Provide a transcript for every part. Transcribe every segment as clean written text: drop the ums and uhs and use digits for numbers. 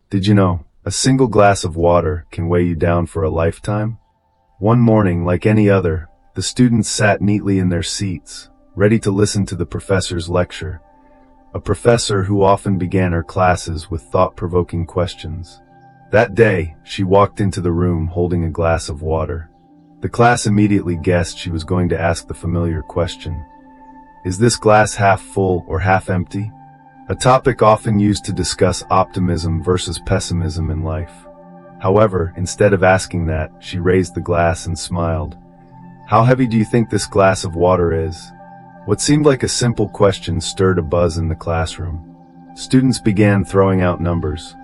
Did you know, a single glass of water can weigh you down for a lifetime? One morning, like any other, the students sat neatly in their seats, ready to listen to the professor's lecture, a professor who often began her classes with thought-provoking questions. That day, she walked into the room holding a glass of water. The class immediately guessed she was going to ask the familiar question, "Is this glass half full or half empty?" A topic often used to discuss optimism versus pessimism in life. However, instead of asking that, she raised the glass and smiled. "How heavy do you think this glass of water is?" What seemed like a simple question stirred a buzz in the classroom. Students began throwing out numbers.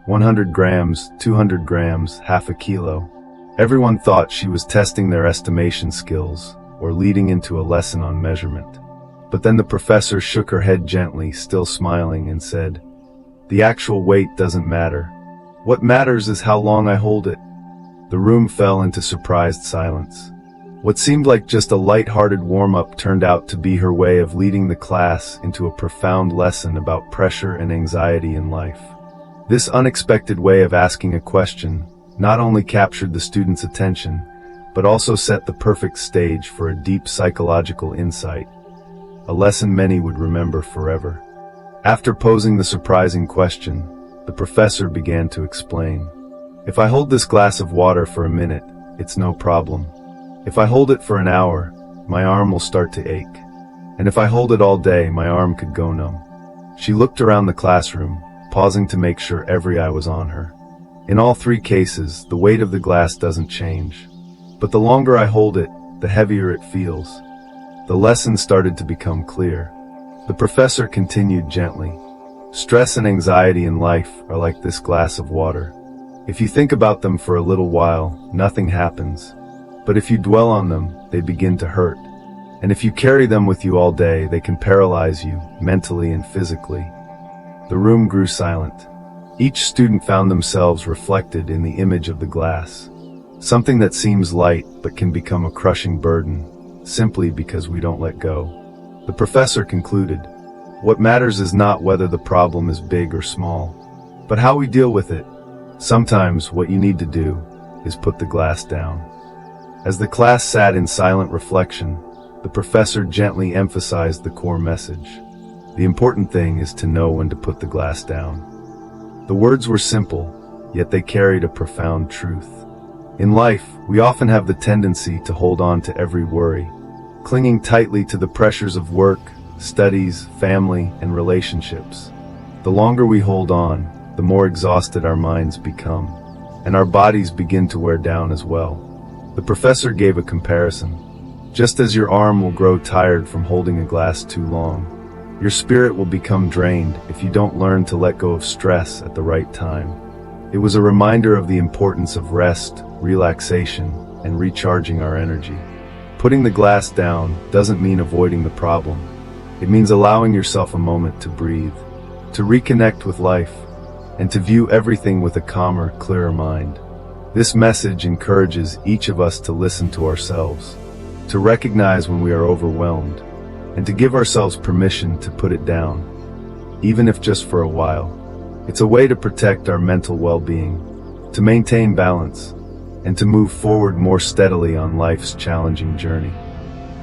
100 grams, 200 grams, half a kilo. Everyone thought she was testing their estimation skills, or leading into a lesson on measurement. But then the professor shook her head gently, still smiling, and said, "The actual weight doesn't matter. What matters is how long I hold it." The room fell into surprised silence. What seemed like just a light-hearted warm-up turned out to be her way of leading the class into a profound lesson about pressure and anxiety in life. This unexpected way of asking a question not only captured the students' attention, but also set the perfect stage for a deep psychological insight, a lesson many would remember forever. After posing the surprising question, the professor began to explain. "If I hold this glass of water for a minute, it's no problem. If I hold it for an hour, my arm will start to ache. And if I hold it all day, my arm could go numb." She looked around the classroom, pausing to make sure every eye was on her. "In all three cases, the weight of the glass doesn't change. But the longer I hold it, the heavier it feels." The lesson started to become clear. The professor continued gently. "Stress and anxiety in life are like this glass of water. If you think about them for a little while, nothing happens. But if you dwell on them, they begin to hurt. And if you carry them with you all day, they can paralyze you, mentally and physically." The room grew silent. Each student found themselves reflected in the image of the glass. Something that seems light but can become a crushing burden, simply because we don't let go. The professor concluded, "What matters is not whether the problem is big or small, but how we deal with it. Sometimes what you need to do is put the glass down." As the class sat in silent reflection, the professor gently emphasized the core message. The important thing is to know when to put the glass down. The words were simple, yet they carried a profound truth. In life, we often have the tendency to hold on to every worry, clinging tightly to the pressures of work, studies, family, and relationships. The longer we hold on, the more exhausted our minds become, and our bodies begin to wear down as well. The professor gave a comparison. Just as your arm will grow tired from holding a glass too long, your spirit will become drained if you don't learn to let go of stress at the right time. It was a reminder of the importance of rest, relaxation, and recharging our energy. Putting the glass down doesn't mean avoiding the problem. It means allowing yourself a moment to breathe, to reconnect with life, and to view everything with a calmer, clearer mind. This message encourages each of us to listen to ourselves, to recognize when we are overwhelmed, and to give ourselves permission to put it down, even if just for a while. It's a way to protect our mental well-being, to maintain balance, and to move forward more steadily on life's challenging journey.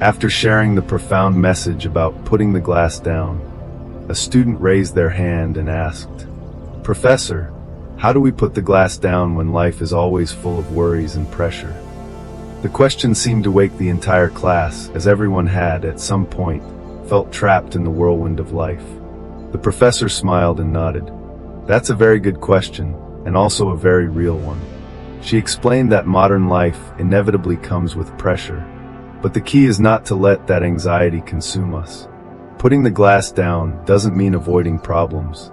After sharing the profound message about putting the glass down, a student raised their hand and asked, "Professor, how do we put the glass down when life is always full of worries and pressure?" The question seemed to wake the entire class, as everyone had, at some point, felt trapped in the whirlwind of life. The professor smiled and nodded. "That's a very good question, and also a very real one." She explained that modern life inevitably comes with pressure, but the key is not to let that anxiety consume us. Putting the glass down doesn't mean avoiding problems.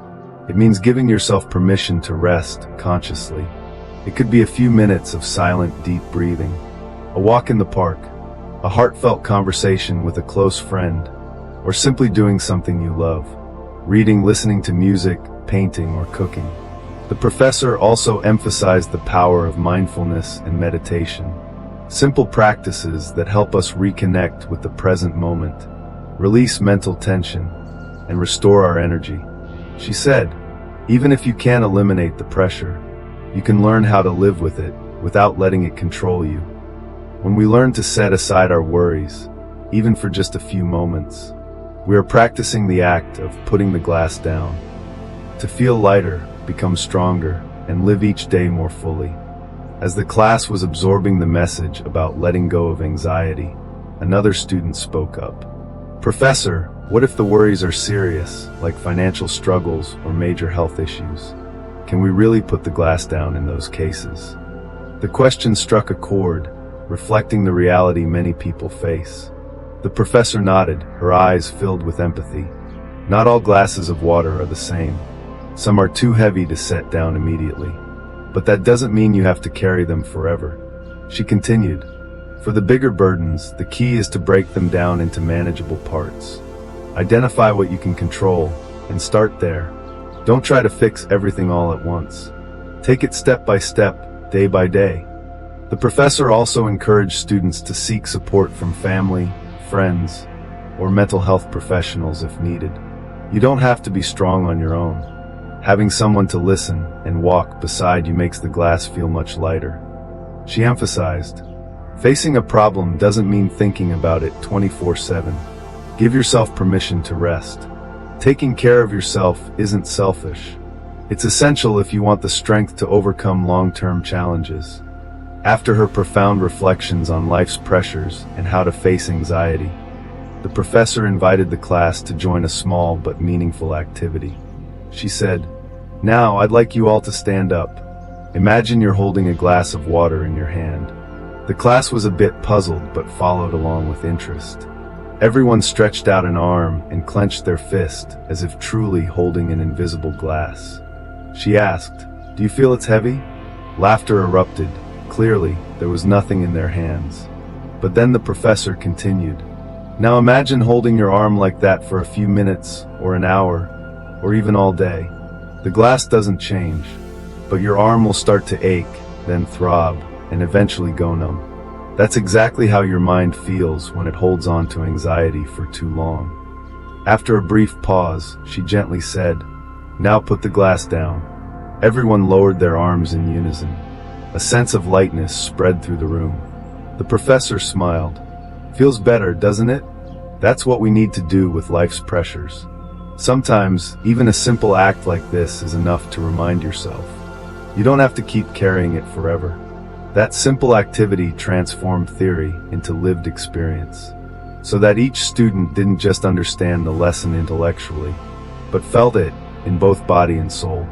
It means giving yourself permission to rest consciously. It could be a few minutes of silent, deep breathing, a walk in the park, a heartfelt conversation with a close friend, or simply doing something you love, reading, listening to music, painting, or cooking. The professor also emphasized the power of mindfulness and meditation, simple practices that help us reconnect with the present moment, release mental tension, and restore our energy. She said, Even if you can't eliminate the pressure, you can learn how to live with it without letting it control you. When we learn to set aside our worries, even for just a few moments, we are practicing the act of putting the glass down. To feel lighter, become stronger, and live each day more fully. As the class was absorbing the message about letting go of anxiety, another student spoke up. "Professor, what if the worries are serious, like financial struggles or major health issues? Can we really put the glass down in those cases?" The question struck a chord, reflecting the reality many people face. The professor nodded, her eyes filled with empathy. Not all glasses of water are the same. Some are too heavy to set down immediately. But that doesn't mean you have to carry them forever. She continued, "For the bigger burdens, the key is to break them down into manageable parts. Identify what you can control, and start there. Don't try to fix everything all at once. Take it step by step, day by day." The professor also encouraged students to seek support from family, friends, or mental health professionals if needed. You don't have to be strong on your own. Having someone to listen and walk beside you makes the glass feel much lighter. She emphasized, facing a problem doesn't mean thinking about it 24/7. Give yourself permission to rest. Taking care of yourself isn't selfish. It's essential if you want the strength to overcome long-term challenges. After her profound reflections on life's pressures and how to face anxiety, the professor invited the class to join a small but meaningful activity. She said, "Now I'd like you all to stand up. Imagine you're holding a glass of water in your hand." The class was a bit puzzled but followed along with interest. Everyone stretched out an arm and clenched their fist as if truly holding an invisible glass. She asked, "Do you feel it's heavy?" Laughter erupted. Clearly, there was nothing in their hands. But then the professor continued, "Now imagine holding your arm like that for a few minutes, or an hour, or even all day. The glass doesn't change, but your arm will start to ache, then throb, and eventually go numb. That's exactly how your mind feels when it holds on to anxiety for too long." After a brief pause, she gently said, "Now put the glass down." Everyone lowered their arms in unison. A sense of lightness spread through the room. The professor smiled. "Feels better, doesn't it? That's what we need to do with life's pressures. Sometimes, even a simple act like this is enough to remind yourself. You don't have to keep carrying it forever." That simple activity transformed theory into lived experience, so that each student didn't just understand the lesson intellectually, but felt it in both body and soul.